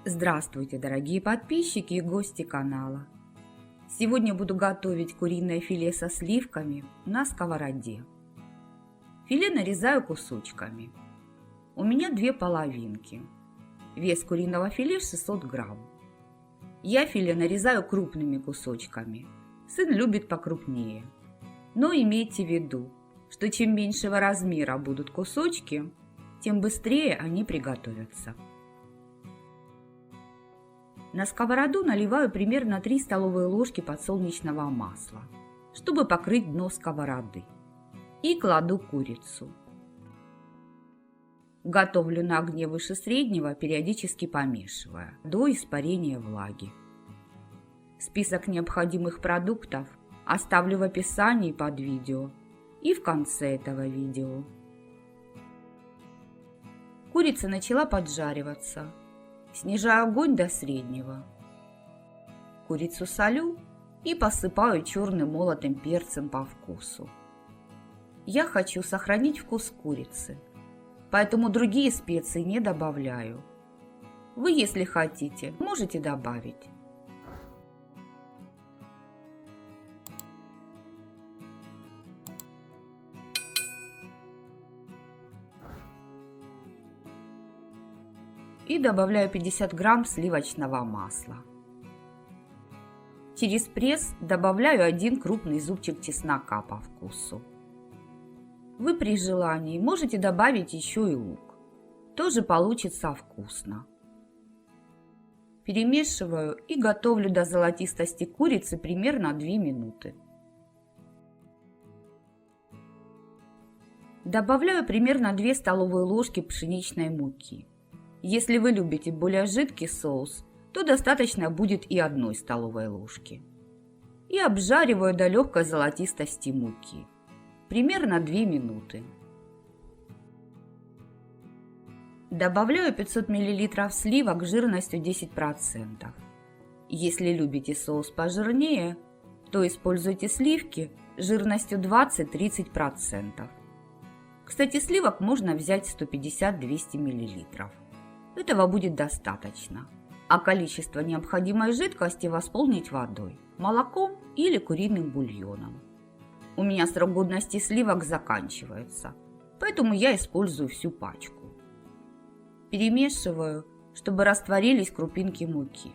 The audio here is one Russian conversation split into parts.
Здравствуйте, дорогие подписчики и гости канала! Сегодня буду готовить куриное филе со сливками на сковороде. Филе нарезаю кусочками. У меня две половинки. Вес куриного филе 600 грамм. Я филе нарезаю крупными кусочками. Сын любит покрупнее. Но имейте в виду, что чем меньшего размера будут кусочки, тем быстрее они приготовятся. На сковороду наливаю примерно 3 столовые ложки подсолнечного масла, чтобы покрыть дно сковороды. И кладу курицу. Готовлю на огне выше среднего, периодически помешивая, до испарения влаги. Список необходимых продуктов оставлю в описании под видео и в конце этого видео. Курица начала поджариваться. Снижаю огонь до среднего. Курицу солю и посыпаю черным молотым перцем по вкусу. Я хочу сохранить вкус курицы, поэтому другие специи не добавляю. Вы, если хотите, можете добавить. И добавляю 50 грамм сливочного масла. Через пресс добавляю 1 крупный зубчик чеснока по вкусу. Вы при желании можете добавить еще и лук. Тоже получится вкусно. Перемешиваю и готовлю до золотистости курицы примерно 2 минуты. Добавляю примерно 2 столовые ложки пшеничной муки. Если вы любите более жидкий соус, то достаточно будет и 1 столовой ложки. И обжариваю до легкой золотистости муки. Примерно 2 минуты. Добавляю 500 мл сливок жирностью 10%. Если любите соус пожирнее, то используйте сливки жирностью 20-30%. Кстати, сливок можно взять 150-200 мл. Этого будет достаточно. А количество необходимой жидкости восполнить водой, молоком или куриным бульоном. У меня срок годности сливок заканчивается, поэтому я использую всю пачку. Перемешиваю, чтобы растворились крупинки муки.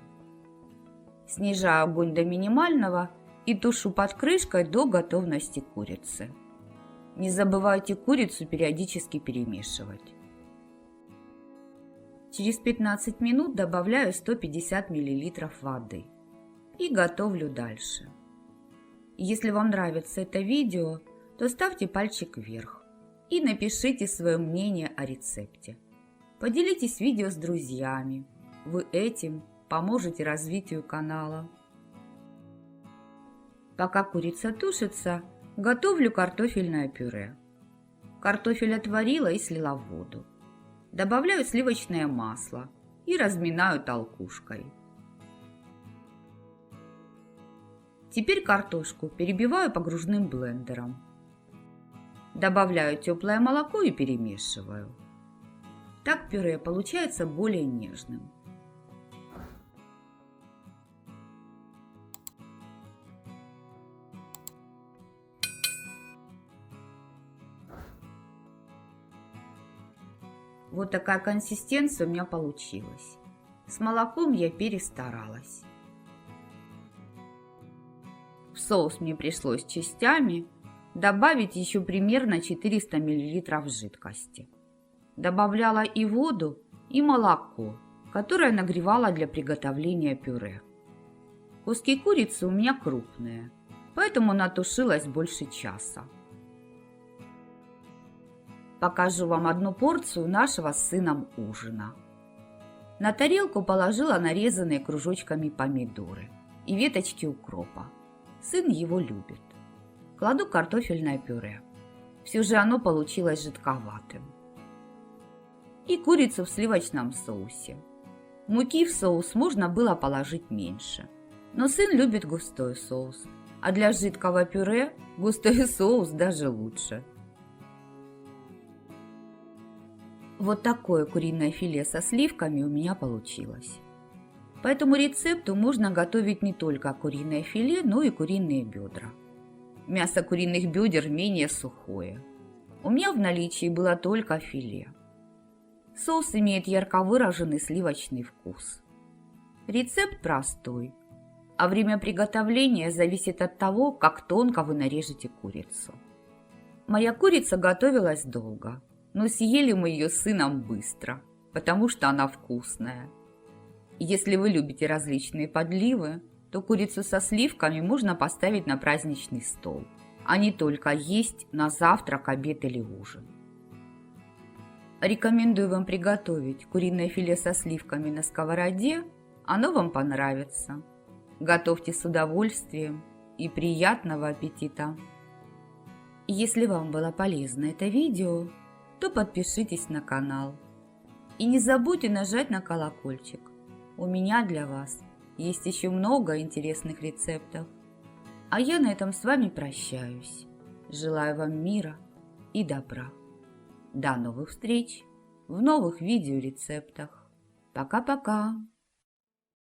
Снижаю огонь до минимального и тушу под крышкой до готовности курицы. Не забывайте курицу периодически перемешивать. Через 15 минут добавляю 150 мл воды и готовлю дальше. Если вам нравится это видео, то ставьте пальчик вверх и напишите свое мнение о рецепте. Поделитесь видео с друзьями. Вы этим поможете развитию канала. Пока курица тушится, готовлю картофельное пюре. Картофель отварила и слила в воду. Добавляю сливочное масло и разминаю толкушкой. Теперь картошку перебиваю погружным блендером. Добавляю теплое молоко и перемешиваю. Так пюре получается более нежным. Вот такая консистенция у меня получилась. С молоком я перестаралась. В соус мне пришлось частями добавить еще примерно 400 мл жидкости. Добавляла и воду, и молоко, которое нагревала для приготовления пюре. Куски курицы у меня крупные, поэтому она тушилась больше часа. Покажу вам одну порцию нашего с сыном ужина. На тарелку положила нарезанные кружочками помидоры и веточки укропа. Сын его любит. Кладу картофельное пюре. Все же оно получилось жидковатым. И курицу в сливочном соусе. Муки в соус можно было положить меньше. Но сын любит густой соус, а для жидкого пюре густой соус даже лучше. Вот такое куриное филе со сливками у меня получилось. По этому рецепту можно готовить не только куриное филе, но и куриные бедра. Мясо куриных бедер менее сухое. У меня в наличии было только филе. Соус имеет ярко выраженный сливочный вкус. Рецепт простой, а время приготовления зависит от того, как тонко вы нарежете курицу. Моя курица готовилась долго, но съели мы ее с сыном быстро, потому что она вкусная. Если вы любите различные подливы, то курицу со сливками можно поставить на праздничный стол, а не только есть на завтрак, обед или ужин. Рекомендую вам приготовить куриное филе со сливками на сковороде, оно вам понравится. Готовьте с удовольствием и приятного аппетита! Если вам было полезно это видео, то подпишитесь на канал. И не забудьте нажать на колокольчик. У меня для вас есть еще много интересных рецептов. А я на этом с вами прощаюсь. Желаю вам мира и добра. До новых встреч в новых видеорецептах. Пока-пока!